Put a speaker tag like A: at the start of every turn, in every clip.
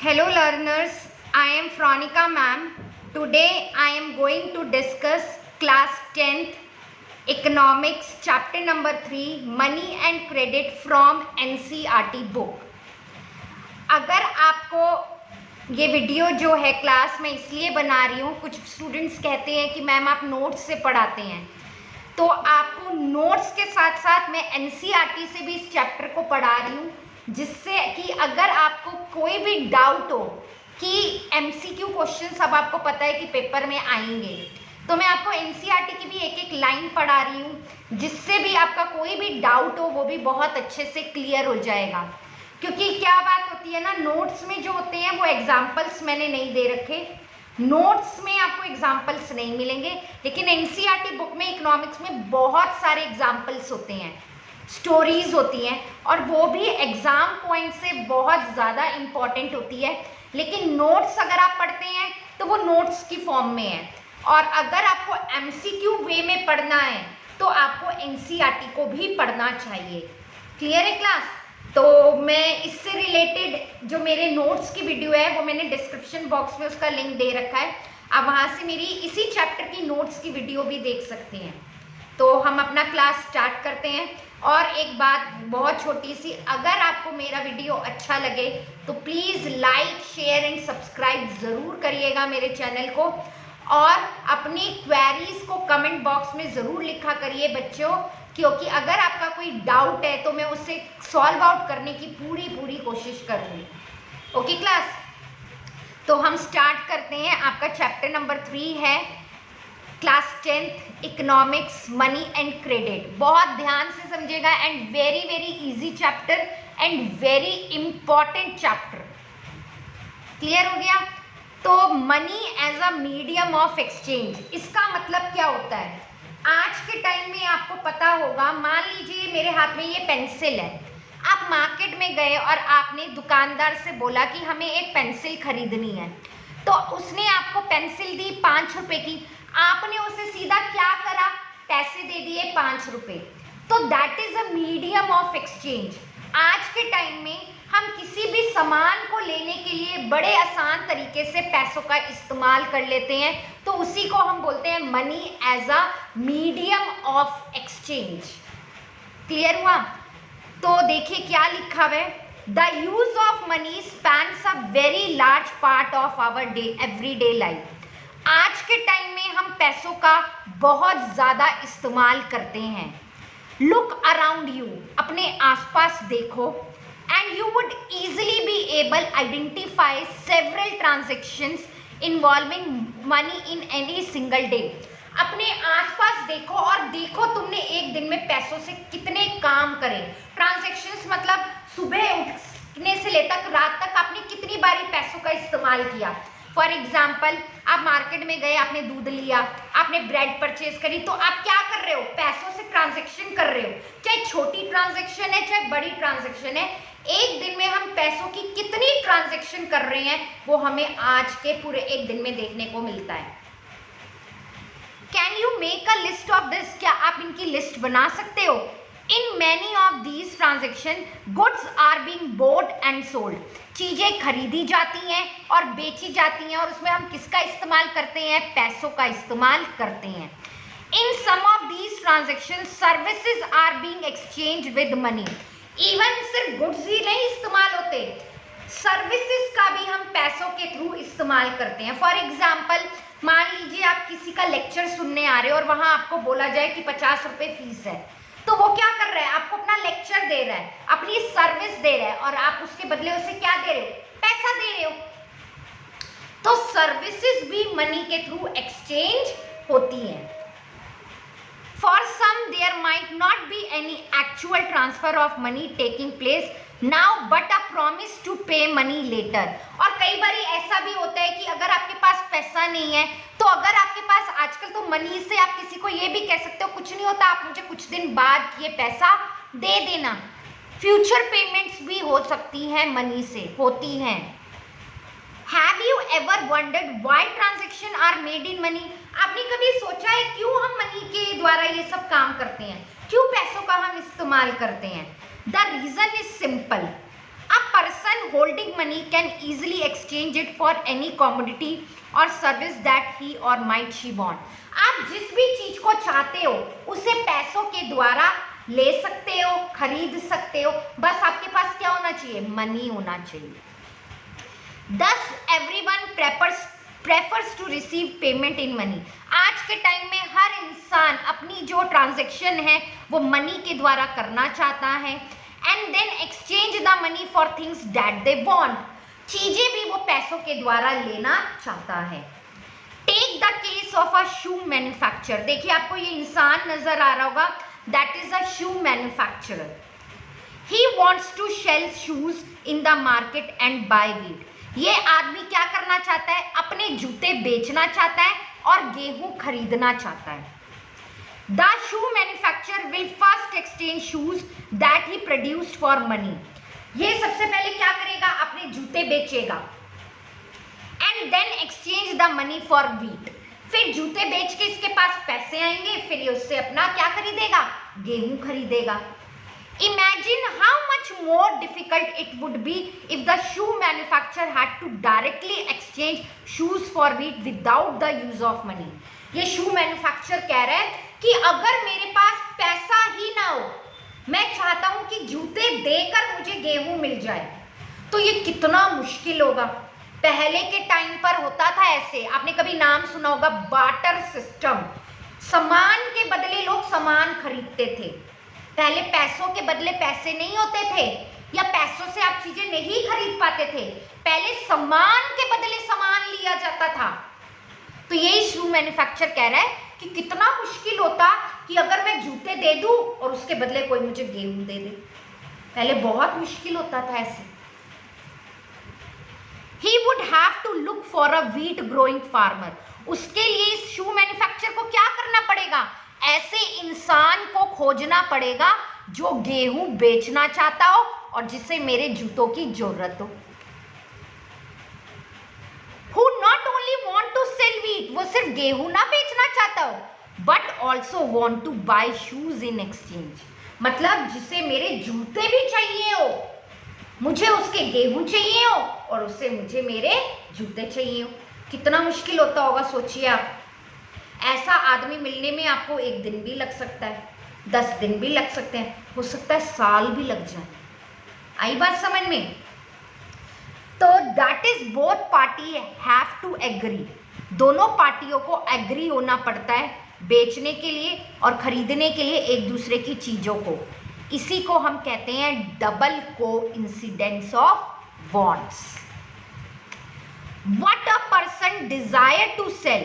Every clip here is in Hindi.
A: Hello learners, I am Fronica ma'am. Today I am going to discuss class 10th economics chapter number 3 money and credit from NCERT book. अगर आपको ये वीडियो जो है क्लास में इसलिए बना रही हूँ, कुछ स्टूडेंट्स कहते हैं कि मैम आप नोट्स से पढ़ाते हैं, तो आपको नोट्स के साथ साथ मैं NCERT से भी इस चैप्टर को पढ़ा रही हूँ, जिससे कि अगर आपको कोई भी डाउट हो कि MCQ क्वेश्चन अब आपको पता है कि पेपर में आएंगे, तो मैं आपको NCERT की भी एक एक लाइन पढ़ा रही हूँ, जिससे भी आपका कोई भी डाउट हो वो भी बहुत अच्छे से क्लियर हो जाएगा। क्योंकि क्या बात होती है ना, नोट्स में जो होते हैं वो एग्जाम्पल्स मैंने नहीं दे रखे, नोट्स में आपको एग्जाम्पल्स नहीं मिलेंगे, लेकिन NCERT बुक में इकोनॉमिक्स में बहुत सारे एग्जाम्पल्स होते हैं, स्टोरीज होती हैं, और वो भी एग्जाम पॉइंट से बहुत ज़्यादा इम्पॉर्टेंट होती है। लेकिन नोट्स अगर आप पढ़ते हैं तो वो नोट्स की फॉर्म में है, और अगर आपको MCQ वे में पढ़ना है तो आपको NCERT को भी पढ़ना चाहिए। क्लियर है क्लास? तो मैं इससे रिलेटेड जो मेरे नोट्स की वीडियो है वो मैंने डिस्क्रिप्शन बॉक्स में उसका लिंक दे रखा है, आप वहाँ से मेरी इसी चैप्टर की नोट्स की वीडियो भी देख सकते हैं। तो हम अपना क्लास स्टार्ट करते हैं। और एक बात बहुत छोटी सी, अगर आपको मेरा वीडियो अच्छा लगे तो please like share and subscribe ज़रूर करिएगा मेरे चैनल को, और अपनी क्वेरीज को कमेंट बॉक्स में ज़रूर लिखा करिए बच्चों, क्योंकि अगर आपका कोई डाउट है तो मैं उसे सॉल्व आउट करने की पूरी कोशिश करूँगी। ओके क्लास, तो हम स्टार्ट करते हैं। आपका चैप्टर नंबर 3 है class 10th economics money and credit. बहुत ध्यान से समझिएगा, and very easy chapter and very important chapter. Clear हो गया? तो money as a medium of exchange, इसका मतलब क्या होता है? आज के टाइम में आपको पता होगा, मान लीजिए मेरे हाथ में ये पेंसिल है, आप मार्केट में गए और आपने दुकानदार से बोला कि हमें एक पेंसिल खरीदनी है, तो उसने आपको पेंसिल दी 5 रुपए की, आपने उसे सीधा क्या करा, पैसे दे दिए 5 रुपए। तो that is a medium of exchange. आज के टाइम में हम किसी भी सामान को लेने के लिए बड़े आसान तरीके से पैसों का इस्तेमाल कर लेते हैं, तो उसी को हम बोलते हैं money as a medium of exchange. Clear हुआ? तो देखिए क्या लिखा हुआ है, the use of money spans a very large part of our day everyday life. आज के टाइम में हम पैसों का बहुत ज़्यादा इस्तेमाल करते हैं। लुक अराउंड यू, अपने आसपास देखो, and you would easily be able identify several transactions involving money in any single day. अपने आसपास देखो और देखो तुमने एक दिन में पैसों से कितने काम करे। ट्रांजेक्शन्स मतलब सुबह उठने से लेकर रात तक आपने कितनी बारी पैसों का इस्तेमाल किया। फॉर एग्जाम्पल, आप मार्केट में गए, आपने दूध लिया, आपने ब्रेड परचेज करी, तो आप क्या कर रहे हो, पैसों से ट्रांजैक्शन कर रहे हो। चाहे छोटी ट्रांजैक्शन है चाहे बड़ी ट्रांजैक्शन है, एक दिन में हम पैसों की कितनी ट्रांजैक्शन कर रहे हैं वो हमें आज के पूरे एक दिन में देखने को मिलता है। Can you make a list of this, क्या आप इनकी लिस्ट बना सकते हो? In many of these transactions, goods are being bought and sold. चीजें खरीदी जाती हैं और बेची जाती हैं, और उसमें हम किसका इस्तेमाल करते हैं, पैसों का इस्तेमाल करते हैं। In some of these transactions, services are being exchanged with money. Even सिर्फ गुड्स ही नहीं इस्तेमाल होते, सर्विसेज का भी हम पैसों के थ्रू इस्तेमाल करते हैं। फॉर एग्जाम्पल, मान लीजिए आप किसी का लेक्चर सुनने आ रहे हो और वहां आपको बोला जाए कि 50 रुपए फीस है, तो वो क्या कर रहा है, आपको अपना लेक्चर दे रहा है, अपनी सर्विस दे रहा है, और आप उसके बदले उसे क्या दे रहे हो, पैसा दे रहे हो। तो सर्विसेज भी मनी के थ्रू एक्सचेंज होती हैं। For some there might not be any actual transfer of money taking place now but a promise to pay money later। और कई बार ऐसा भी होता है कि अगर आपके पास पैसा नहीं है, तो अगर आपके पास आजकल तो मनी से आप किसी को ये भी कह सकते हो, कुछ नहीं होता, आप मुझे कुछ दिन बाद ये पैसा दे देना। फ्यूचर पेमेंट्स भी हो सकती हैं, मनी से होती हैं। Have you ever wondered why transactions are made in money? आपने कभी सोचा है क्यों हम मनी के द्वारा ये सब काम करते हैं, क्यों पैसों का हम इस्तेमाल करते हैं? The reason is simple. A person holding money can easily exchange it for any commodity or service that he or might she want. आप जिस भी चीज को चाहते हो उसे पैसों के द्वारा ले सकते हो, खरीद सकते हो, बस आपके पास क्या होना चाहिए? मनी होना चाहिए. Thus everyone prefers to receive payment in money. आज के टाइम में हर इंसान अपनी जो ट्रांजैक्शन है वो मनी के द्वारा करना चाहता है. And then exchange the money for things that they want. चीजें भी वो पैसों के द्वारा लेना चाहता है. Take the case of a shoe manufacturer. देखिए आपको ये इंसान नजर आ रहा होगा. That is a shoe manufacturer. He wants to sell shoes in the market and buy wheat. ये आदमी क्या करना चाहता है? अपने जूते बेचना चाहता है और गेहूं खरीदना चाहता है. The shoe manufacturer will first exchange shoes that he produced for money. ये सबसे पहले क्या करेगा? अपने जूते बेचेगा. And then exchange the money for wheat. फिर जूते बेच के इसके पास पैसे आएंगे, फिर ये उससे अपना क्या खरीदेगा? गेहूं खरीदेगा. Imagine how much more difficult it would be if the shoe manufacturer had to directly exchange shoes for wheat without the use of money. ये शू मैन्युफैक्चरर कह रहा है कि अगर मेरे पास पैसा ही ना हो, मैं चाहता हूं कि जूते देकर मुझे गेहूं मिल जाए, तो ये कितना मुश्किल होगा. पहले के टाइम पर होता था ऐसे, आपने कभी नाम सुना होगा बार्टर सिस्टम. सामान के बदले लोग सामान खरीदते थे. पहले पैसों के बदले पैसे नहीं होते थे, या पैसों से आप चीजें नहीं खरीद पाते थे. पहले सामान के बदले सामान लिया जाता था. तो यही शू मैन्युफैक्चरर कह रहा है कि कितना मुश्किल होता कि अगर मैं जूते दे दूं और उसके बदले कोई मुझे गेहूं दे दे. पहले बहुत मुश्किल होता था ऐसे. He would have to look for a wheat growing farmer. उसके लिए इस शू मैन्युफैक्चरर को क्या करना पड़ेगा? ऐसे इंसान को खोजना पड़ेगा जो गेहूं बेचना चाहता हो और जिसे मेरे जूतों की जरूरत हो. Who not only want to sell wheat, वो सिर्फ गेहूं ना बेचना चाहता हो, but also want to buy shoes in exchange. मतलब जिसे मेरे जूते भी चाहिए हो, मुझे उसके गेहूं चाहिए हो और उससे मुझे मेरे जूते चाहिए हो. कितना मुश्किल होता होगा सोचिए आप. ऐसा आदमी मिलने में आपको 1 दिन भी लग सकता है, 10 दिन भी लग सकते हैं, हो सकता है साल भी लग जाए. आई बात समझ में? तो that is both party have to agree. दोनों पार्टियों को एग्री होना पड़ता है बेचने के लिए और खरीदने के लिए एक दूसरे की चीजों को. इसी को हम कहते हैं double coincidence of wants. What a person desire to sell,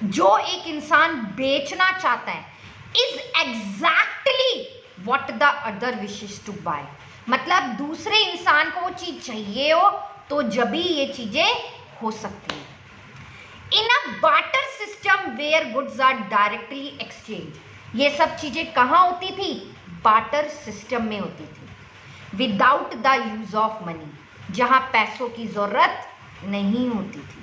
A: जो एक इंसान बेचना चाहता है, is exactly what the other wishes to buy. मतलब दूसरे इंसान को वो चीज चाहिए हो तो जब भी ये चीजें हो सकती है. In a barter system where goods are directly exchange. ये सब चीजें कहाँ होती थी? बार्टर सिस्टम में होती थी. Without the use of money, जहां पैसों की जरूरत नहीं होती थी.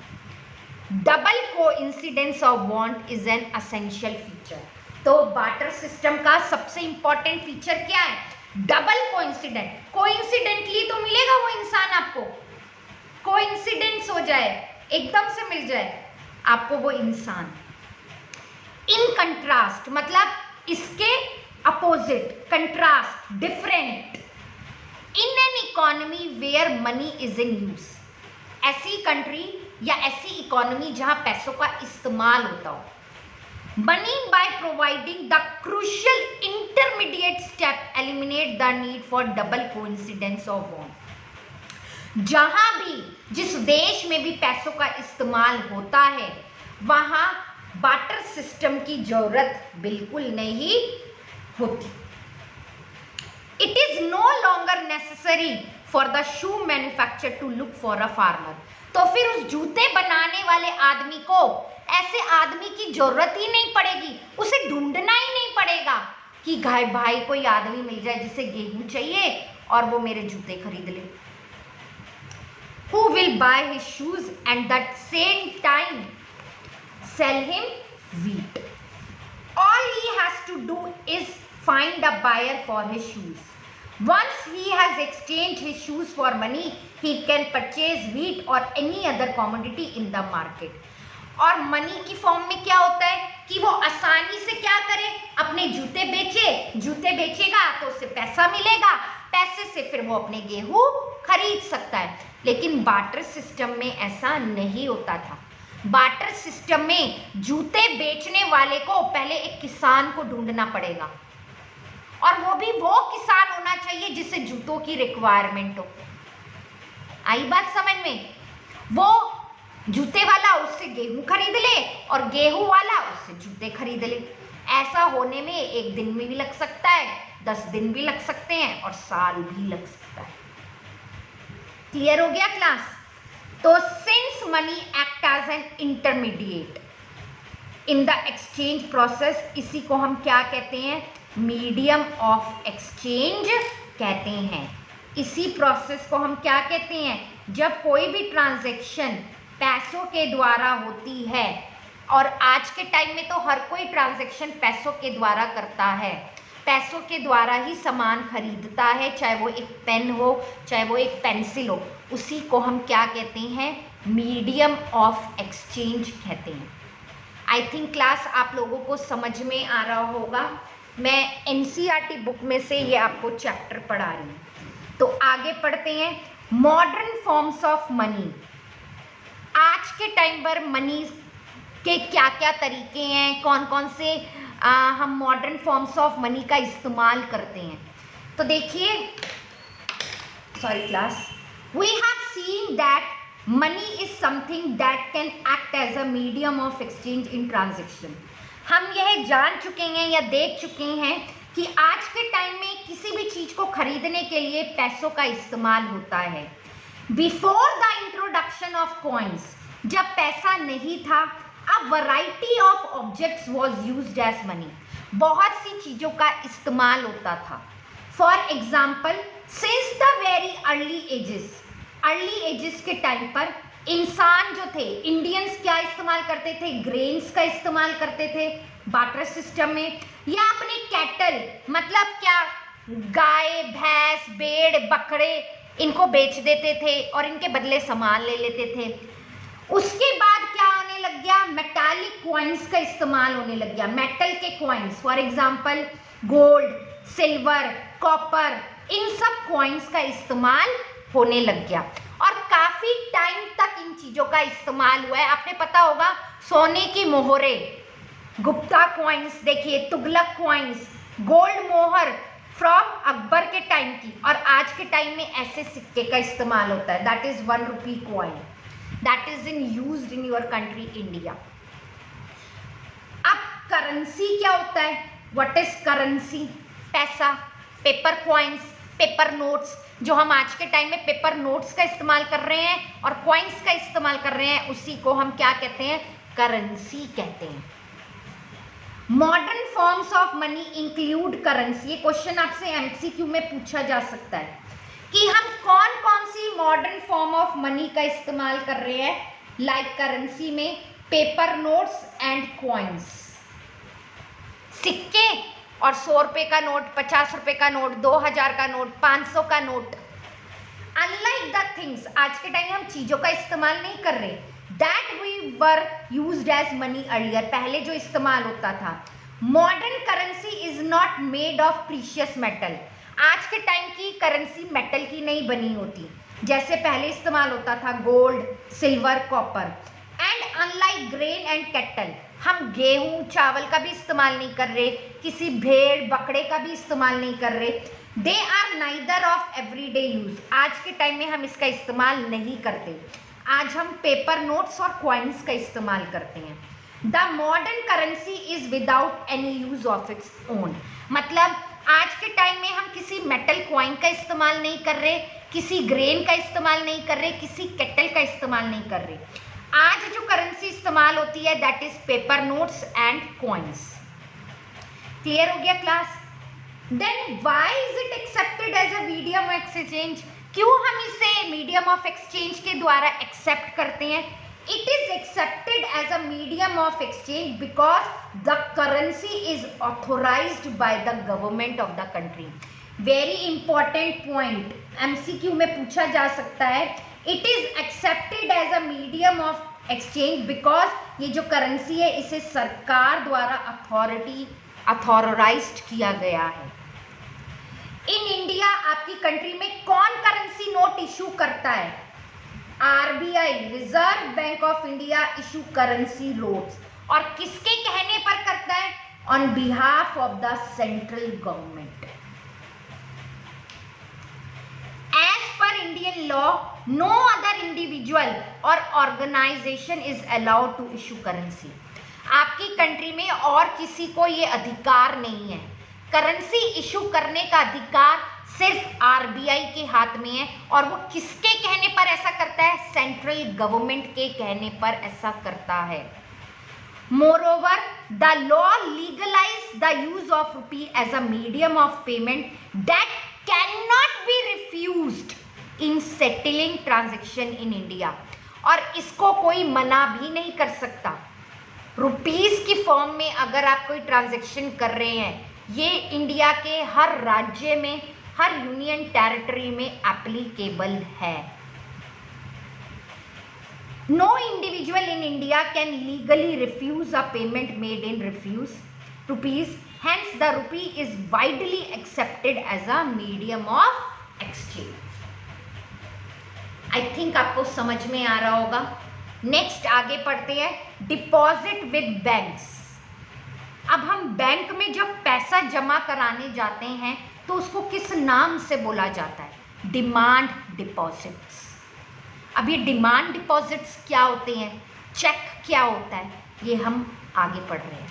A: Double coincidence of want is an essential feature. तो बार्टर सिस्टम का सबसे इंपॉर्टेंट फीचर क्या है? Double coincident. कोइंसिडेंटली तो मिलेगा वो इंसान आपको, कोइंसिडेंस हो जाए, एकदम से मिल जाए आपको वो इंसान. इन कंट्रास्ट, मतलब इसके opposite, contrast, different. In an economy where money is in use. ऐसी कंट्री या ऐसी इकोनॉमी जहां पैसों का इस्तेमाल होता हो. Money by providing the crucial intermediate step eliminate the need for double coincidence of want. जहां भी, जिस देश में भी पैसों का इस्तेमाल होता है, वहां बार्टर सिस्टम की जरूरत बिल्कुल नहीं होती. It is no longer necessary for the shoe manufacturer to look for a farmer. तो फिर उस जूते बनाने वाले आदमी को ऐसे आदमी की जरूरत ही नहीं पड़ेगी, उसे ढूंढना ही नहीं पड़ेगा कि भाई कोई आदमी मिल जाए जिसे गेहूं चाहिए और वो मेरे जूते खरीद ले. Who will buy his shoes and at the same time sell him wheat? All he has to do is find a buyer for his shoes. Once he has exchanged his shoes for money, he can purchase wheat or any other commodity in the market. और मनी की फॉर्म में क्या होता है कि वो आसानी से क्या करे, अपने जूते बेचे, जूते बेचेगा तो उससे पैसा मिलेगा, पैसे से फिर वो अपने गेहूं खरीद सकता है। लेकिन बार्टर सिस्टम में ऐसा नहीं होता था। बार्टर सिस्टम में जूते बेचने वाले को पहले एक किसान को ढूंढना पड़ेगा, और वो भी वो किसान होना चाहिए जिसे जूतों की रिक्वायरमेंट हो। आई बात समझ में? वो जूते वाला उससे गेहूं खरीद ले और गेहूं वाला उससे जूते खरीद ले। ऐसा होने में 1 दिन में भी लग सकता है, 10 दिन भी लग सकते हैं और साल भी लग सकता है। क्लियर हो गया क्लास? तो since money act as an intermediate in the exchange process, इसी को हम क्या कहते हैं? मीडियम ऑफ एक्सचेंज कहते हैं। इसी प्रोसेस को हम क्या कहते हैं? जब कोई भी ट्रांजैक्शन पैसों के द्वारा होती है, और आज के टाइम में तो हर कोई ट्रांजैक्शन पैसों के द्वारा करता है, पैसों के द्वारा ही सामान खरीदता है, चाहे वो एक पेन हो, चाहे वो एक पेंसिल हो, उसी को हम क्या कहते हैं? मीडियम ऑफ एक्सचेंज कहते हैं। आई थिंक क्लास आप लोगों को समझ में आ रहा होगा। मैं एनसीईआरटी बुक में से ये आपको चैप्टर पढ़ा रही हूँ। तो आगे पढ़ते हैं। Modern forms of money. आज के टाइम पर मनी के क्या क्या तरीके हैं, कौन कौन से हम मॉडर्न फॉर्म्स ऑफ मनी का इस्तेमाल करते हैं। तो देखिए, sorry class, we have seen that money is something that can act as a medium of exchange in transaction. हम यह जान चुके हैं या देख चुके हैं कि आज के टाइम में किसी भी चीज को खरीदने के लिए पैसों का इस्तेमाल होता है। Before the introduction of coins, जब पैसा नहीं था, a variety of objects was used as money. बहुत सी चीजों का इस्तेमाल होता था। For example, since the very early ages के टाइम पर इंसान जो थे, इंडियंस क्या इस्तेमाल करते थे? ग्रेन्स का इस्तेमाल करते थे बार्टर सिस्टम में, या अपने कैटल, मतलब क्या, गाय, भैंस, भेड़, बकरे, इनको बेच देते थे और इनके बदले सामान ले लेते थे। उसके बाद क्या होने लग गया? मेटालिक कॉइन्स का इस्तेमाल होने लग गया। मेटल के coins, for example gold, silver, copper, इन सब कॉइन्स का इस्तेमाल होने लग गया और काफी टाइम तक इन चीजों का इस्तेमाल हुआ है। आपने पता होगा सोने की मोहरे, गुप्ता कॉइन्स, देखिए तुगलक कॉइन्स, गोल्ड मोहर फ्रॉम अकबर के टाइम की, और आज के टाइम में ऐसे सिक्के का इस्तेमाल होता है। That is 1 rupee coin, that is used in your country India. अब करेंसी क्या होता है? What is currency? पैसा, पेपर कॉइन्स, पेपर नोट्स, जो हम आज के टाइम में पेपर नोट्स का इस्तेमाल कर रहे हैं और कॉइन्स का इस्तेमाल कर रहे हैं, उसी को हम क्या कहते हैं? करेंसी कहते हैं। Modern forms of money include currency. ये क्वेश्चन आपसे एमसीक्यू में पूछा जा सकता है कि हम कौन कौन सी मॉडर्न फॉर्म ऑफ मनी का इस्तेमाल कर रहे हैं लाइक करेंसी में? पेपर नोट्स एंड कॉइन्स, सिक्के और 100 रुपए का नोट, 50 रुपए का नोट, 2000 का नोट, 500 का नोट। अनलाइक द थिंग्स, आज के टाइम में हम चीजों का इस्तेमाल नहीं कर रहे, that we were used as money earlier, पहले जो इस्तेमाल होता था। Modern currency is not made of precious metal. आज के टाइम की करेंसी मेटल की नहीं बनी होती, जैसे पहले इस्तेमाल होता था gold, silver, copper. And unlike grain and cattle, हम गेहूं, चावल का भी इस्तेमाल नहीं कर रहे, किसी भेड़, बकरे का भी इस्तेमाल नहीं कर रहे। They are neither of everyday use, आज के टाइम में हम इसका इस्तेमाल नहीं करते। आज हम पेपर नोट्स और कॉइन्स का इस्तेमाल करते हैं। The modern currency is without any use of its own, मतलब आज के टाइम में हम किसी मेटल कॉइन का इस्तेमाल नहीं कर रहे, किसी ग्रेन का इस्तेमाल नहीं कर रहे, किसी केटल का इस्तेमाल नहीं कर रहे। आज जो करेंसी इस्तेमाल होती है that is paper notes and coins. Clear हो गया class? Then why is it accepted as a medium of exchange? क्यों हम इसे मीडियम ऑफ एक्सचेंज के द्वारा एक्सेप्ट करते हैं? It is accepted as a medium of exchange because the currency is authorised by the government of the country. Very important point, MCQ में पूछा जा सकता है। It is accepted as a medium of exchange because ये जो करेंसी है इसे सरकार द्वारा अथॉराइज्ड किया गया है। इन इंडिया आपकी कंट्री में कौन करेंसी नोट इशू करता है? RBI, reserve bank of India issue currency notes. और किसके कहने पर करता है? On behalf of the central government. As per Indian law no other individual और organisation is allowed to issue currency. आपकी कंट्री में और किसी को ये अधिकार नहीं है। करेंसी इशू करने का अधिकार सिर्फ आरबीआई के हाथ में है। और वो किसके कहने पर ऐसा करता है? सेंट्रल गवर्नमेंट के कहने पर ऐसा करता है। Moreover the law legalise the use of rupee as a medium of payment that can not be refused in settling transaction in India. और इसको कोई मना भी नहीं कर सकता। रुपीस की फॉर्म में अगर आप कोई ट्रांजेक्शन कर रहे हैं, ये इंडिया के हर राज्य में, हर यूनियन टेरिटरी में एप्लीकेबल है। No individual in India can legally refuse a payment made in rupees, hence the rupee is widely accepted as a medium of exchange. I think आपको समझ में आ रहा होगा। नेक्स्ट आगे पढ़ते हैं, डिपॉजिट विद बैंक्स। अब हम बैंक में जब पैसा जमा कराने जाते हैं तो उसको किस नाम से बोला जाता है? Demand deposits. अब ये डिमांड डिपॉजिट्स क्या होते हैं, चेक क्या होता है, ये हम आगे पढ़ रहे हैं।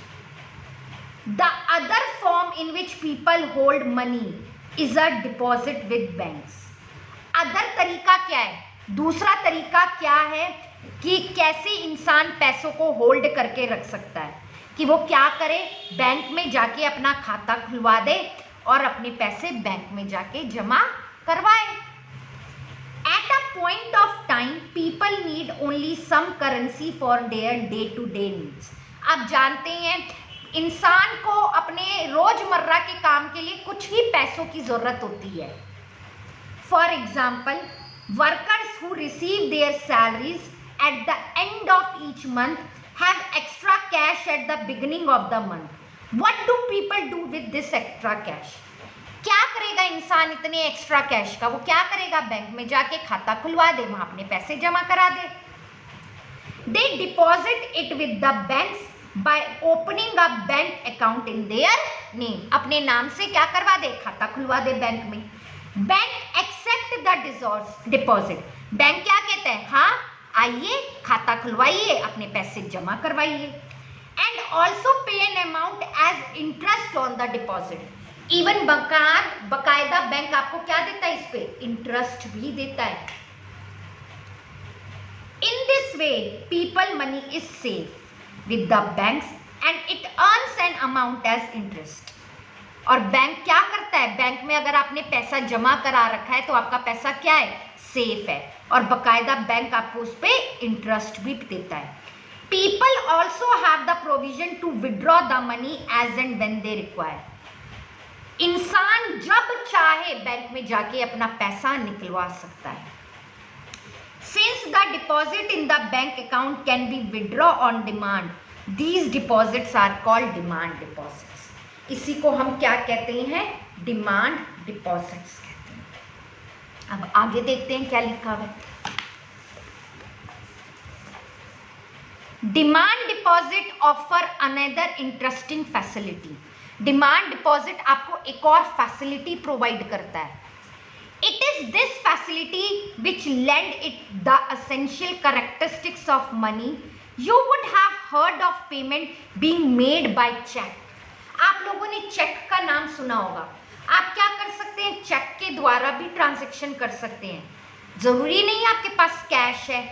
A: The other form in which people hold money is a deposit with banks. Other तरीका क्या है? दूसरा तरीका क्या है कि कैसे इंसान पैसों को होल्ड करके रख सकता है? कि वो क्या करे, बैंक में जाके अपना खाता खुलवा दे और अपने पैसे बैंक में जाके जमा करवाए। At a point of time people need only some currency for their day to day needs. आप जानते हैं इंसान को अपने रोजमर्रा के काम के लिए कुछ ही पैसों की जरूरत होती है। For example, workers who receive there salaries at the end of each month have extra cash at the beginning of the month. What do people do with this extra cash? क्या करेगा इंसान इतने एक्स्ट्रा कैश का? वो क्या करेगा? बैंक में जाके खाता खुलवा दे, वहां अपने पैसे जमा करा दे। They deposit it with the banks by opening a bank account in their name. अपने नाम से क्या करवा दे? खाता खुलवा दे बैंक में। Bank accept the deposit. Bank क्या कहता है? हाँ, आइए खाता खुलवाइए, अपने पैसे जमा करवाइए। And also pay an amount as interest on the deposit. Even बकायदा बैंक आपको क्या देता है? इस पे इंटरेस्ट भी देता है। In this way people money is safe with the banks and it earns an amount as interest. और बैंक क्या करता है? बैंक में अगर आपने पैसा जमा करा रखा है तो आपका पैसा क्या है? सेफ है। और बकायदा बैंक आपको उस पर इंटरेस्ट भी देता है। People also have the provision to withdraw the money as and when they require. इंसान जब चाहे बैंक में जाके अपना पैसा निकलवा सकता है। Since the deposit in the bank account can be withdraw on demand, these deposits are called demand deposits. इसी को हम क्या कहते हैं? Demand deposits. अब आगे देखते हैं क्या लिखा है। Demand deposit offer another interesting facility. Demand deposit आपको एक और फैसिलिटी प्रोवाइड करता है। It is this facility which lend it the essential characteristics of money. You would have heard of payment being made by cheque. आप लोगों ने चेक का नाम सुना होगा। आप क्या कर सकते हैं? चेक के द्वारा भी ट्रांजैक्शन कर सकते हैं। जरूरी नहीं आपके पास कैश है,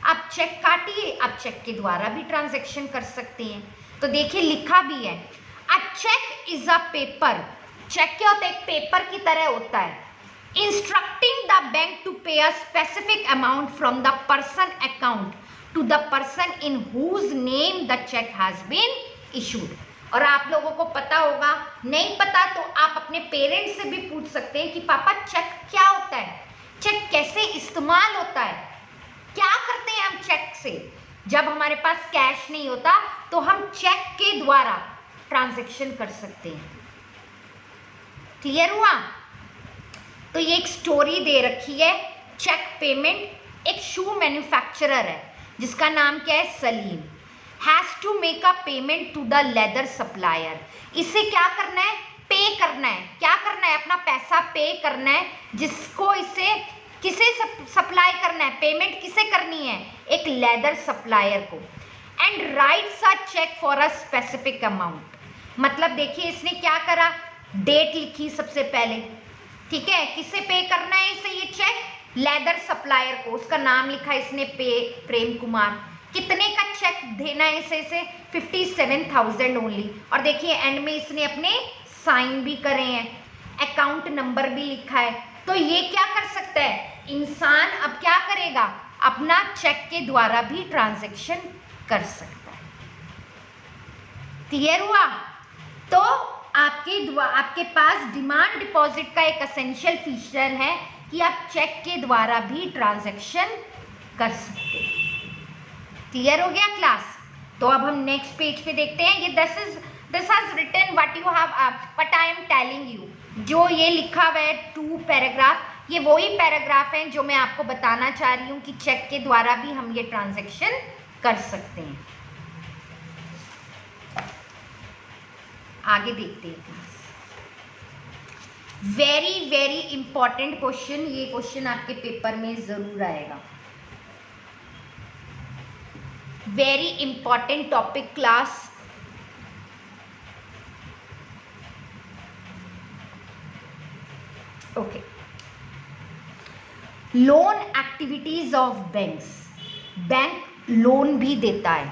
A: आप चेक काटिए, आप चेक के द्वारा भी ट्रांजैक्शन कर सकते हैं। तो देखिए लिखा भी है, a cheque is a paper. Cheque क्या होता है? एक पेपर की तरह होता है। Instructing the bank to pay a specific amount from the person account to the person in whose name the cheque has been issued. और आप लोगों को पता होगा, नहीं पता तो आप अपने पेरेंट्स से भी पूछ सकते हैं कि पापा चेक क्या होता है, चेक कैसे इस्तेमाल होता है, क्या करते हैं हम चेक से। जब हमारे पास कैश नहीं होता तो हम चेक के द्वारा ट्रांजैक्शन कर सकते हैं। क्लियर हुआ? तो ये एक स्टोरी दे रखी है, चेक पेमेंट। एक शू मैन्युफैक्चरर है जिसका नाम क्या है, Salim, has to make a payment to the leather supplier. इसे क्या करना है, पे करना है। क्या करना है, अपना पैसा पे करना है, जिसको इसे किसे सप्लाई करना है, पेमेंट किसे करनी है, एक लेदर सप्लायर को। And writes a cheque for a specific amount. मतलब देखिए इसने क्या करा, डेट लिखी सबसे पहले, ठीक है, किसे पे करना है इसे ये चेक, लेदर सप्लायर को, उसका नाम लिखा इसने पे, प्रेम कुमार। कितने का चेक देना है इसे 57,000 ओनली। और देखिए एंड में इसने अपने साइन भी करे हैं, अकाउंट नंबर भी लिखा है। तो ये क्या कर सकता है इंसान, अब क्या करेगा, अपना चेक के द्वारा भी ट्रांजैक्शन कर सकता है। क्लियर हुआ? तो आपके पास डिमांड डिपॉजिट का एक एसेंशियल फीचर है कि आप चेक के द्वारा भी ट्रांजैक्शन कर सकते हैं। क्लियर हो गया क्लास? तो अब हम नेक्स्ट पेज पे देखते हैं। ये this has written what I am telling you. जो ये लिखा हुआ है 2 पैराग्राफ, ये वही पैराग्राफ हैं जो मैं आपको बताना चाह रही हूँ कि चेक के द्वारा भी हम ये ट्रांजैक्शन कर सकते हैं। आगे देखते हैं class. Very very important question, ये क्वेश्चन आपके पेपर में जरूर आएगा। Very important topic class. Okay, loan activities of banks. Bank loan भी देता है।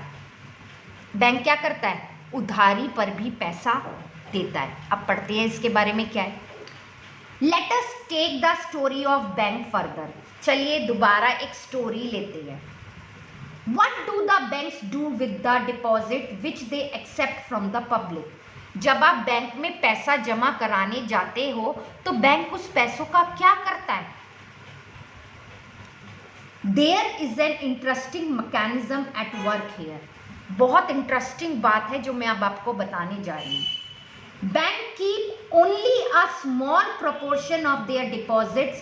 A: बैंक क्या करता है, उधारी पर भी पैसा देता है। अब पढ़ते हैं इसके बारे में क्या है। Let us take the story of bank further. चलिए दोबारा एक स्टोरी लेते हैं। What do the banks do with the deposit which they accept from the public? जब आप बैंक में पैसा जमा कराने जाते हो तो बैंक उस पैसों का क्या करता है? There is an interesting mechanism at work here. बहुत इंटरेस्टिंग बात है जो मैं अब आपको बताने जा रही हूँ। Bank keep only a small proportion of their deposits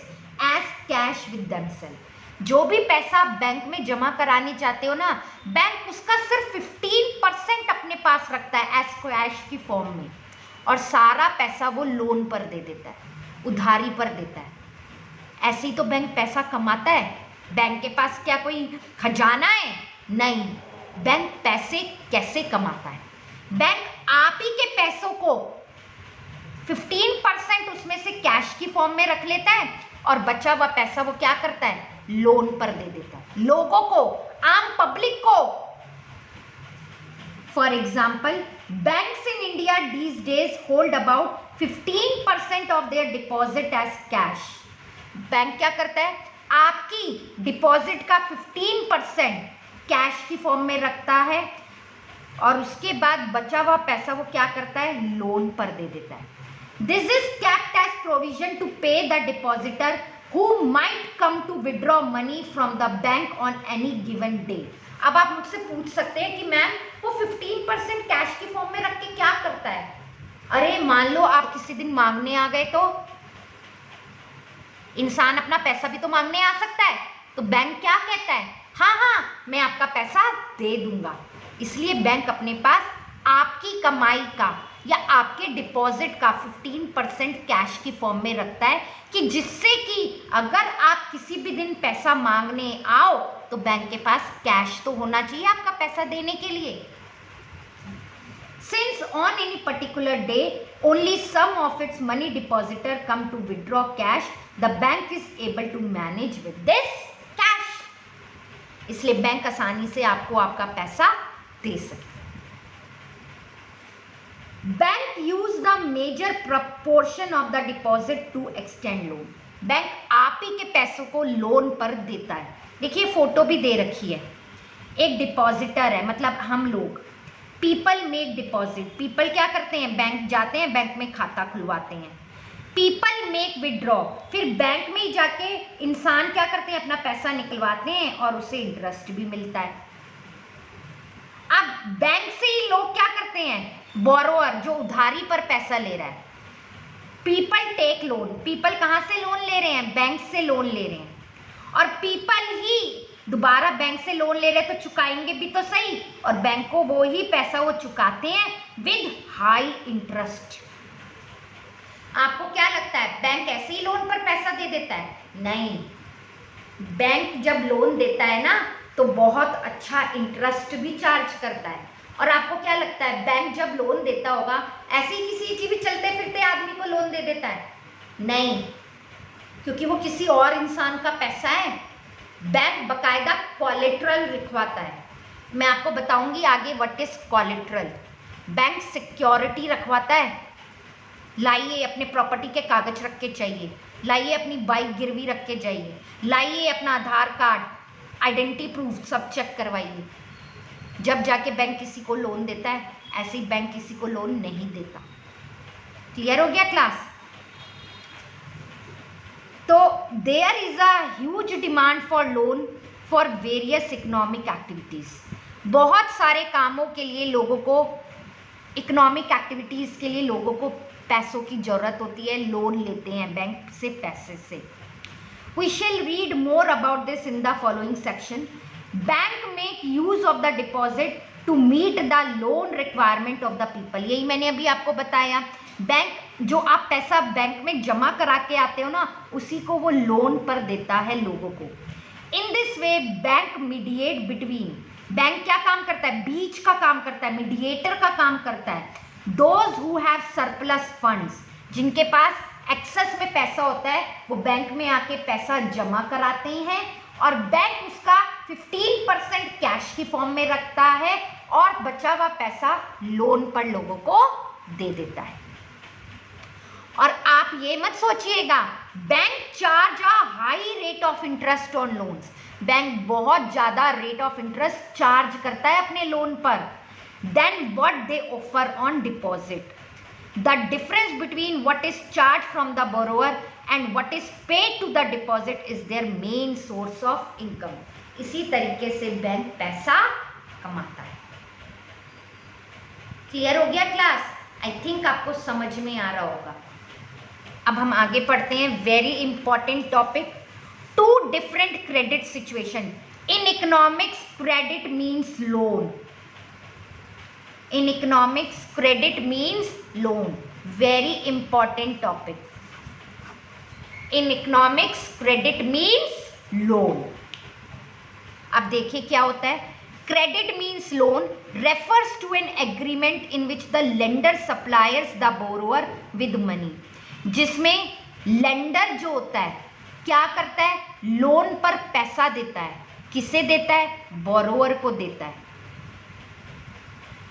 A: as cash with themselves. जो भी पैसा आप बैंक में जमा कराने चाहते हो ना, बैंक उसका सिर्फ 15% अपने पास रखता है एज कैश की फॉर्म में, और सारा पैसा वो लोन पर दे देता है, उधारी पर देता है। ऐसे ही तो बैंक पैसा कमाता है। बैंक के पास क्या कोई खजाना है? नहीं। बैंक पैसे कैसे कमाता है? बैंक आप ही के पैसों को 15% उसमें से कैश की फॉर्म में रख लेता है, और बचा हुआ पैसा वो क्या करता है, लोन पर दे देता है लोगों को, आम पब्लिक को। For example, banks in India these days hold about 15% of their deposit as cash. Bank क्या करता है, आपकी डिपॉजिट का 15% कैश की फॉर्म में रखता है, और उसके बाद बचा हुआ पैसा वो क्या करता है, लोन पर दे देता है। This is kept as provision to pay the depositor who might come to withdraw money from the bank on any given day। अब आप मुझसे पूछ सकते हैं कि मैम वो 15% कैश की फॉर्म में रख के क्या करता है? अरे मान लो आप किसी दिन मांगने आ गए, तो इंसान अपना पैसा भी तो मांगने आ सकता है, तो बैंक क्या कहता है, हाँ मैं आपका पैसा दे दूंगा। इसलिए बैंक अपने पास आपकी कमाई का या आपके डिपॉजिट का 15% कैश की फॉर्म में रखता है, कि जिससे कि अगर आप किसी भी दिन पैसा मांगने आओ तो बैंक के पास कैश तो होना चाहिए आपका पैसा देने के लिए। Since on any particular day only some of its money depositor come to withdraw cash, the bank is able to manage with this cash। इसलिए बैंक आसानी से आपको आपका पैसा दे सकते। Bank use the major proportion of the deposit to extend loan. Bank आप ही के पैसों को लोन पर देता है। देखिए फोटो भी दे रखी है, एक डिपॉजिटर है, मतलब हम लोग, पीपल मेक डिपॉजिट, पीपल क्या करते हैं, बैंक जाते हैं, बैंक में खाता खुलवाते हैं। पीपल मेक विड्रॉ, फिर बैंक में ही जाके इंसान क्या करते हैं, अपना पैसा निकलवाते हैं और उसे इंटरेस्ट भी मिलता है। अब बैंक से ही लोग क्या करते हैं, बोरोअर जो उधारी पर पैसा ले रहा है। पीपल टेक लोन, पीपल कहाँ से लोन ले रहे हैं, बैंक से लोन ले रहे हैं, और पीपल ही दोबारा बैंक से लोन ले रहे हैं तो चुकाएंगे भी तो सही, और बैंक को वो ही पैसा वो चुकाते हैं विद हाई इंटरेस्ट। आपको क्या लगता है बैंक ऐसे ही लोन पर पैसा दे देता है? नहीं, बैंक जब लोन देता है ना तो बहुत अच्छा इंटरेस्ट भी चार्ज करता है। और आपको क्या लगता है बैंक जब लोन देता होगा ऐसे ही किसी भी चलते फिरते आदमी को लोन दे देता है? नहीं, क्योंकि वो किसी और इंसान का पैसा है। बैंक बकायदा कोलेटरल रखवाता है। मैं आपको बताऊंगी आगे what is collateral. Bank security रखवाता है, लाइए अपने प्रॉपर्टी के कागज रख के चाहिए, लाइए अपनी बाइक गिरवी रख के जाइए, लाइए अपना आधार कार्ड, आइडेंटिटी प्रूफ सब चेक करवाइए, जब जाके बैंक किसी को लोन देता है। ऐसे ही बैंक किसी को लोन नहीं देता। क्लियर हो गया क्लास? तो there is a huge demand for loan for various economic activities. बहुत सारे कामों के लिए लोगों को, इकोनॉमिक एक्टिविटीज के लिए लोगों को पैसों की जरूरत होती है, लोन लेते हैं बैंक से पैसे से। We shall read more about this in the following section. Bank make use of the deposit to meet the loan requirement of the people. यही मैंने अभी आपको बताया। बैंक जो आप पैसा बैंक में जमा करा के आते हो ना, उसी को वो लोन पर देता है लोगों को। In this way, bank mediate between, bank क्या काम करता है, बीच का काम करता है, मीडिएटर का काम करता है। Those who have surplus funds, जिनके पास एक्सेस में पैसा होता है, वो बैंक में आके पैसा जमा कराते हैं और बैंक उसका 15% कैश की फॉर्म में रखता है और बचा हुआ पैसा लोन पर लोगों को दे देता है। और आप ये मत सोचिएगा bank charge a high rate of interest on loans, bank बहुत ज़्यादा रेट ऑफ इंटरेस्ट चार्ज करता है अपने लोन पर then what they offer on deposit. The difference between what is charged from the borrower and what is paid to the deposit is their main source of income. इसी तरीके से बैंक पैसा कमाता है। क्लियर हो गया क्लास? आई थिंक आपको समझ में आ रहा होगा। अब हम आगे पढ़ते हैं। Very important topic, two different credit situation in economics. Credit means loan. In economics, credit means loan. Very important topic. In economics, credit means loan. अब देखिए क्या होता है। Credit means loan refers to an agreement in which the lender supplies the borrower with money. जिसमें lender जो होता है क्या करता है, लोन पर पैसा देता है। किसे देता है? borrower को देता है।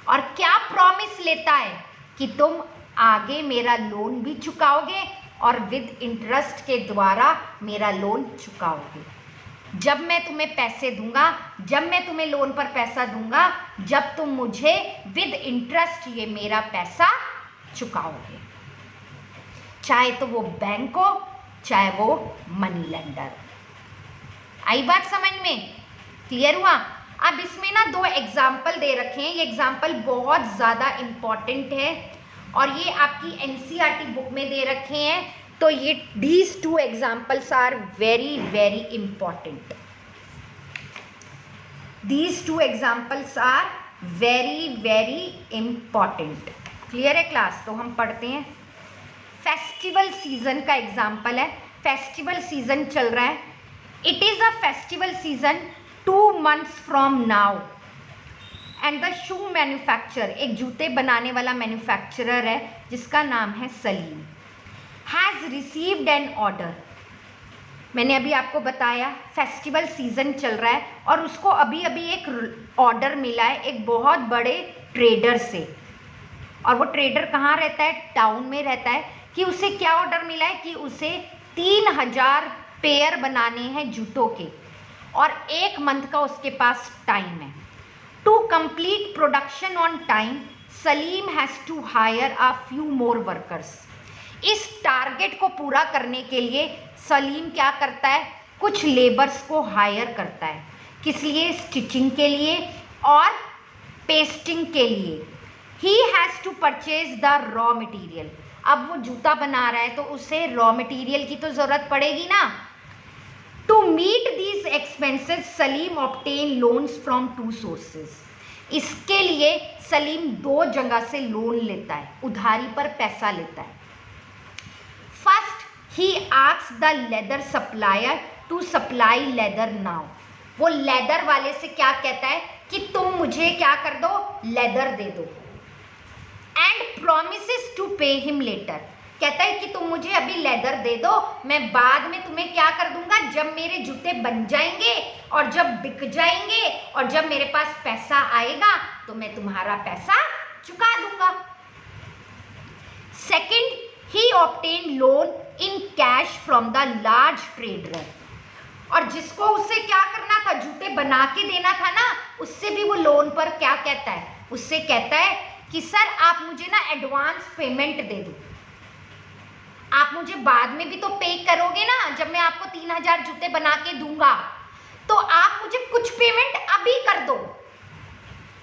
A: और क्या प्रॉमिस लेता है कि तुम आगे मेरा लोन भी चुकाओगे और विद इंटरेस्ट के द्वारा मेरा लोन चुकाओगे। जब मैं तुम्हें पैसे दूंगा, जब मैं तुम्हें लोन पर पैसा दूंगा, जब तुम मुझे विद इंटरेस्ट ये मेरा पैसा चुकाओगे, चाहे तो वो बैंक हो चाहे वो मनी लेंडर। आई बात समझ में? क्लियर हुआ? अब इसमें ना दो एग्जाम्पल दे रखे हैं। ये एग्जाम्पल बहुत ज़्यादा इम्पॉर्टेंट है और ये आपकी एनसीईआरटी बुक में दे रखे हैं। तो ये these two examples are very very important. These two examples are very very important. Clear है क्लास? तो हम पढ़ते हैं। फेस्टिवल सीजन का एग्जाम्पल है। फेस्टिवल सीजन चल रहा है। It is a festival season 2 months from now and the shoe manufacturer, एक जूते बनाने वाला मैन्युफैक्चरर है जिसका नाम है Salim, has received an order। मैंने अभी आपको बताया फेस्टिवल सीजन चल रहा है और उसको अभी अभी एक ऑर्डर मिला है एक बहुत बड़े ट्रेडर से। और वो ट्रेडर कहाँ रहता है? टाउन में रहता है। कि उसे क्या ऑर्डर मिला है कि उसे 3000 पेयर बनाने हैं जूतों के और 1 मंथ का उसके पास टाइम है। To complete production on time Salim has to hire a few more workers. इस टारगेट को पूरा करने के लिए सलीम क्या करता है, कुछ लेबर्स को हायर करता है। किस लिए? स्टिचिंग के लिए और पेस्टिंग के लिए। He has to purchase the raw material. अब वो जूता बना रहा है तो उसे रॉ मटेरियल की तो ज़रूरत पड़ेगी ना। To meet these expenses Salim obtain loans from 2 sources. इसके लिए सलीम 2 जगह से लोन लेता है, उधारी पर पैसा लेता है। First he asks the leather supplier to supply leather now. वो लेदर वाले से क्या कहता है कि तुम मुझे क्या कर दो, लेदर दे दो। And promises to pay him later. कहता है कि तुम मुझे अभी लेदर दे दो, मैं बाद में तुम्हें क्या कर दूंगा, जब मेरे जूते बन जाएंगे और जब बिक जाएंगे और जब मेरे पास पैसा आएगा तो मैं तुम्हारा पैसा चुका दूंगा। Second, he obtain loan in cash from the large trader. और जिसको उससे क्या करना था, जूते बना के देना था ना, उससे भी वो लोन पर क्या कहता है, उससे कहता है कि सर आप मुझे ना एडवांस पेमेंट दे दो, आप मुझे बाद में भी तो पे करोगे ना, जब मैं आपको 3000 जूते बना के दूंगा तो आप मुझे कुछ पेमेंट अभी कर दो,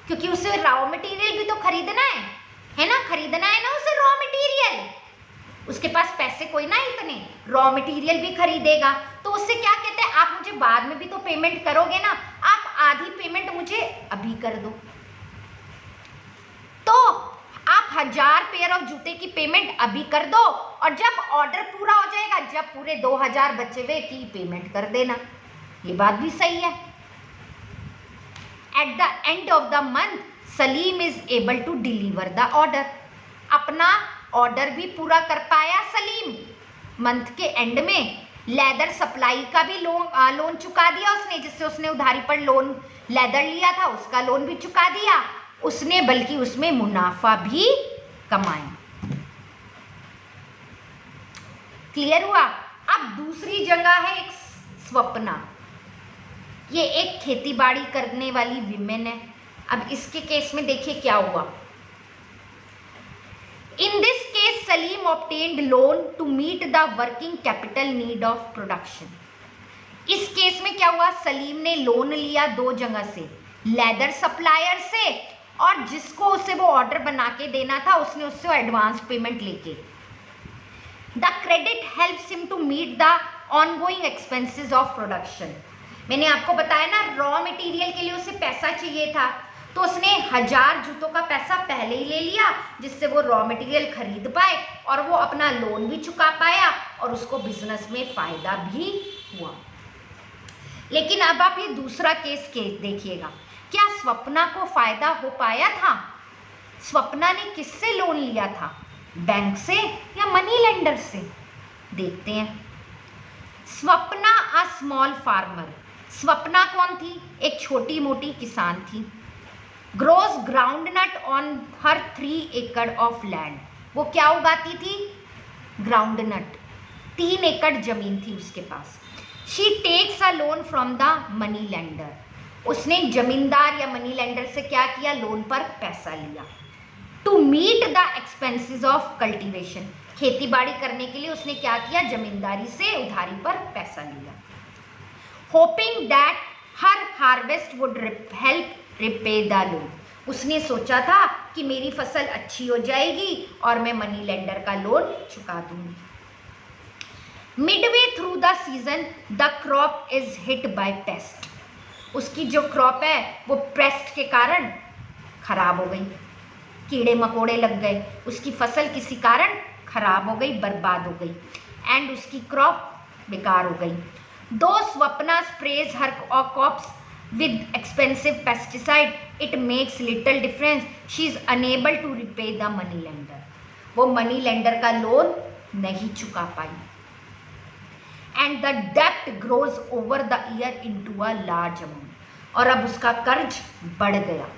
A: क्योंकि उसे रॉ मटेरियल भी तो खरीदना है ना, खरीदना है ना उसे रॉ मटेरियल। उसके पास पैसे कोई ना इतने, रॉ मटेरियल भी खरीदेगा। तो उससे क्या कहते हैं, आप मुझे बाद में भी तो पेमेंट करोगे ना, आप आधी पेमेंट मुझे अभी कर दो। तो आप 1000 पेयर ऑफ जूते की पेमेंट अभी कर दो और जब ऑर्डर पूरा हो जाएगा, जब पूरे 2000 बचे हुए की पेमेंट कर देना। ये बात भी सही है। At the end of the month Salim is able to deliver the order. अपना ऑर्डर भी पूरा कर पाया सलीम मंथ के एंड में। लेदर सप्लाई का भी लोन चुका दिया उसने, जिससे उसने उधारी पर लोन लेदर लिया था, उसका लोन भी चुका दिया उसने, बल्कि उसमें मुनाफा भी कमाया। क्लियर हुआ? अब दूसरी जगह है एक स्वप्ना। ये एक खेती बाड़ी करने वाली विमेन है। अब इसके केस में देखिए क्या हुआ। In this case, Salim obtained loan to meet the working capital need of production. इस केस में क्या हुआ, सलीम ने लोन लिया 2 जगह से, लेदर सप्लायर से और जिसको उसे वो ऑर्डर बना के देना था उसने उससे एडवांस पेमेंट लेके। The credit helps him to meet the ongoing expenses of production. मैंने आपको बताया ना, रॉ मटेरियल के लिए उसे पैसा चाहिए था, तो उसने 1000 जूतों का पैसा पहले ही ले लिया, जिससे वो रॉ मटेरियल खरीद पाए और वो अपना लोन भी चुका पाया और उसको बिजनेस में फायदा भी हुआ। लेकिन अब आप ये दूसरा केस देखिएगा, क्या स्वप्ना को फायदा हो पाया था? स्वप्ना ने किससे लोन लिया था, बैंक से या मनी लेंडर से? देखते हैं। Swapna a small farmer. Swapna कौन थी? एक छोटी मोटी किसान थी। ग्रोस ग्राउंडनट ऑन हर 3 एकड़ ऑफ लैंड। वो क्या उगाती थी? ग्राउंडनट। 3 एकड़ जमीन थी उसके पास। She takes a loan from the money lender. उसने जमींदार या मनी लेंडर से क्या किया? लोन पर पैसा लिया। To meet the expenses of cultivation. खेती बाड़ी करने के लिए उसने क्या किया? जमींदारी से उधारी पर पैसा लिया। Hoping that her harvest would help repay the loan. उसने सोचा था कि मेरी फसल अच्छी हो जाएगी और मैं मनी लेंडर का लोन चुका दूंगी। Midway through the season the crop is hit by paste. उसकी जो क्रॉप है वो पेस्ट के कारण खराब हो गई, कीड़े मकोड़े लग गए, उसकी फसल किसी कारण खराब हो गई, बर्बाद हो गई एंड उसकी क्रॉप बेकार हो गई। दो Swapna sprays her crops with expensive pesticide, it makes little difference. She is unable to repay the money lender. वो मनी लेंडर का लोन नहीं चुका पाई and the debt grows over the year into a large amount. और अब उसका कर्ज बढ़ गया।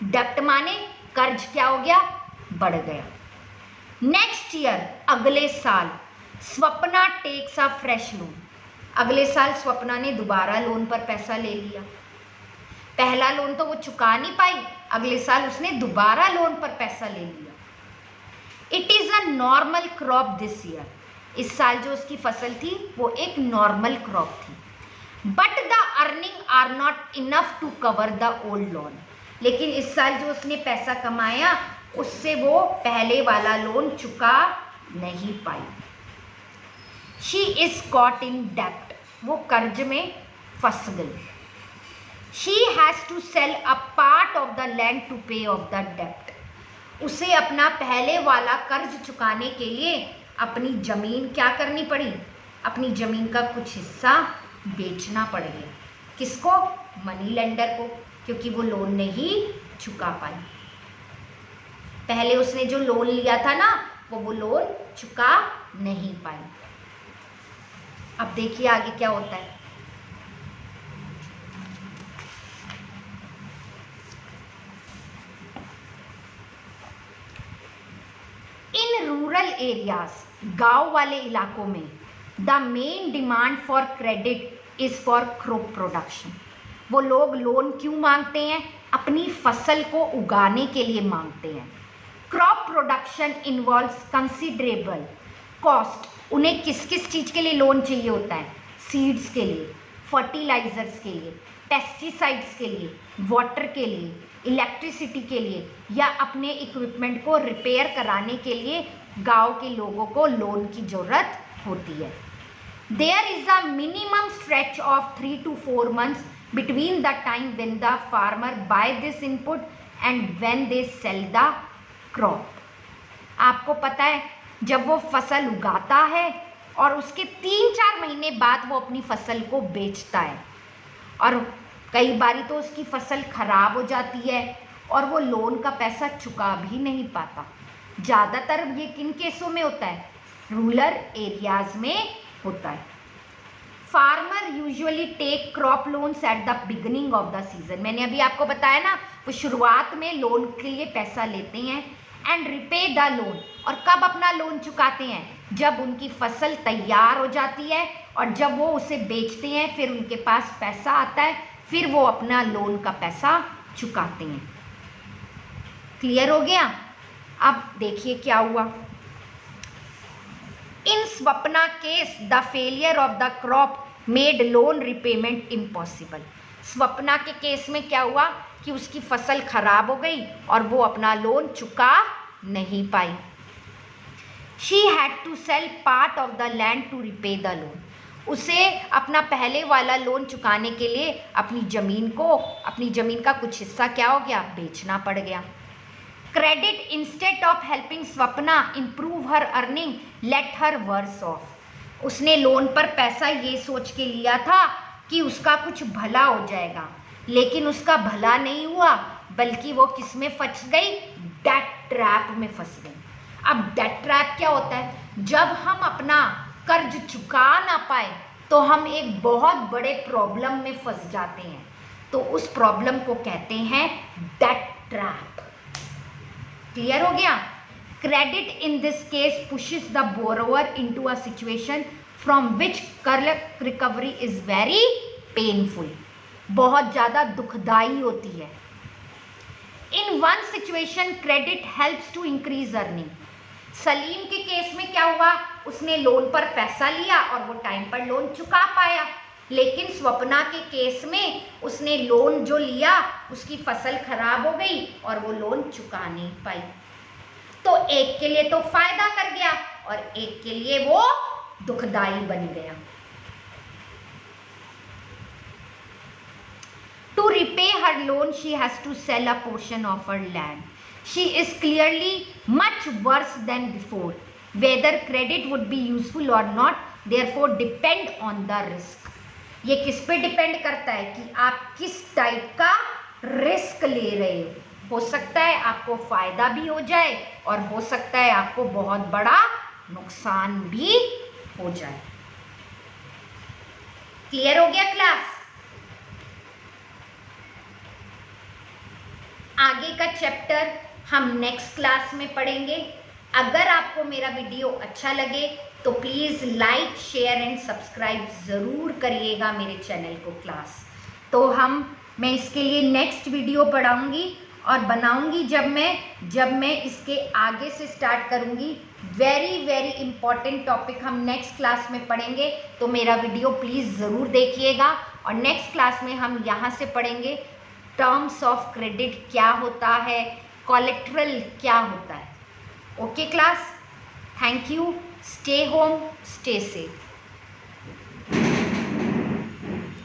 A: डेप्ट माने कर्ज क्या हो गया? बढ़ गया। नेक्स्ट ईयर, अगले साल, Swapna takes a fresh loan. अगले साल स्वप्ना ने दोबारा लोन पर पैसा ले लिया। पहला लोन तो वो चुका नहीं पाई, अगले साल उसने दोबारा लोन पर पैसा ले लिया। It is a normal crop this year, इस साल जो उसकी फसल थी वो एक नॉर्मल क्रॉप थी। But the earning are not enough to cover the old loan, लेकिन इस साल जो उसने पैसा कमाया उससे वो पहले वाला लोन चुका नहीं पाई। शी इज कॉट इन डेप्ट, वो कर्ज में फंस गई। She has to sell a part of the land to pay off the डेप्ट, उसे अपना पहले वाला कर्ज चुकाने के लिए अपनी ज़मीन क्या करनी पड़ी, अपनी ज़मीन का कुछ हिस्सा बेचना पड़ गया। किसको? मनी लेंडर को, क्योंकि वो लोन नहीं चुका पाई। पहले उसने जो लोन लिया था ना वो लोन चुका नहीं पाई। अब देखिए आगे क्या होता है। इन रूरल एरियाज, गांव वाले इलाकों में, the main demand for credit is for crop production. वो लोग लोन क्यों मांगते हैं? अपनी फसल को उगाने के लिए मांगते हैं। Crop production involves considerable cost. उन्हें किस किस चीज़ के लिए लोन चाहिए होता है? सीड्स के लिए, फर्टिलाइजर्स के लिए, पेस्टिसाइड्स के लिए, वाटर के लिए, इलेक्ट्रिसिटी के लिए, या अपने इक्विपमेंट को रिपेयर कराने के लिए गांव के लोगों को लोन की ज़रूरत होती है। There is a minimum stretch of 3 to 4 months between the time when the farmer buy this input and when they sell the crop. आपको पता है जब वो फसल उगाता है और उसके 3-4 महीने बाद वो अपनी फसल को बेचता है, और कई बारी तो उसकी फसल खराब हो जाती है और वो लोन का पैसा चुका भी नहीं पाता। ज़्यादातर ये किन केसों में होता है? रूरल एरियाज में होता है। Farmer usually take crop loans at the beginning of the season. मैंने अभी आपको बताया ना, वो शुरुआत में लोन के लिए पैसा लेते हैं एंड रिपे द लोन। और कब अपना लोन चुकाते हैं? जब उनकी फसल तैयार हो जाती है और जब वो उसे बेचते हैं, फिर उनके पास पैसा आता है, फिर वो अपना लोन का पैसा चुकाते हैं। क्लियर हो गया? अब देखिए क्या हुआ। In Swapna case the failure of the crop made loan repayment impossible. Swapna के केस में क्या हुआ कि उसकी फसल खराब हो गई और वो अपना लोन चुका नहीं पाई। She had to sell part of the land to repay the loan. उसे अपना पहले वाला लोन चुकाने के लिए अपनी ज़मीन का कुछ हिस्सा क्या हो गया? बेचना पड़ गया। Credit instead of helping Swapna improve her earning left her worse off. उसने लोन पर पैसा ये सोच के लिया था कि उसका कुछ भला हो जाएगा, लेकिन उसका भला नहीं हुआ, बल्कि वो किस में फंस गई? डेट ट्रैप में फंस गई। अब डेट ट्रैप क्या होता है? जब हम अपना कर्ज चुका ना पाए तो हम एक बहुत बड़े प्रॉब्लम में फंस जाते हैं, तो उस प्रॉब्लम को कहते हैं डेट ट्रैप। क्लियर हो गया? Credit in this case pushes the borrower into a situation from which recovery is very painful. बहुत ज़्यादा दुखदाई होती है। In one situation credit helps to increase earning. Salim के केस में क्या हुआ? उसने लोन पर पैसा लिया और वो टाइम पर लोन चुका पाया, लेकिन स्वप्ना के केस में उसने लोन जो लिया उसकी फसल खराब हो गई और वो लोन चुका नहीं पाई। तो एक के लिए तो फायदा कर गया और एक के लिए वो दुखदाई बन गया। To repay her loan, she has to sell a portion of her land. She is clearly much worse than before. Whether credit would be useful or not, therefore depend on the risk. ये किस पे डिपेंड करता है कि आप किस टाइप का रिस्क ले रहे हो सकता है आपको फायदा भी हो जाए और हो सकता है आपको बहुत बड़ा नुकसान भी हो जाए। क्लियर हो गया क्लास? आगे का चैप्टर हम नेक्स्ट क्लास में पढ़ेंगे। अगर आपको मेरा वीडियो अच्छा लगे तो please like, share and subscribe ज़रूर करिएगा मेरे चैनल को क्लास। तो मैं इसके लिए नेक्स्ट वीडियो पढ़ाऊँगी और बनाऊँगी जब मैं इसके आगे से स्टार्ट करूँगी। वेरी वेरी इंपॉर्टेंट टॉपिक हम नेक्स्ट क्लास में पढ़ेंगे, तो मेरा वीडियो प्लीज़ ज़रूर देखिएगा। और नेक्स्ट क्लास में हम यहाँ से पढ़ेंगे टर्म्स ऑफ क्रेडिट क्या होता है, कोलेटरल क्या होता है। Okay class, thank you, stay home, stay safe.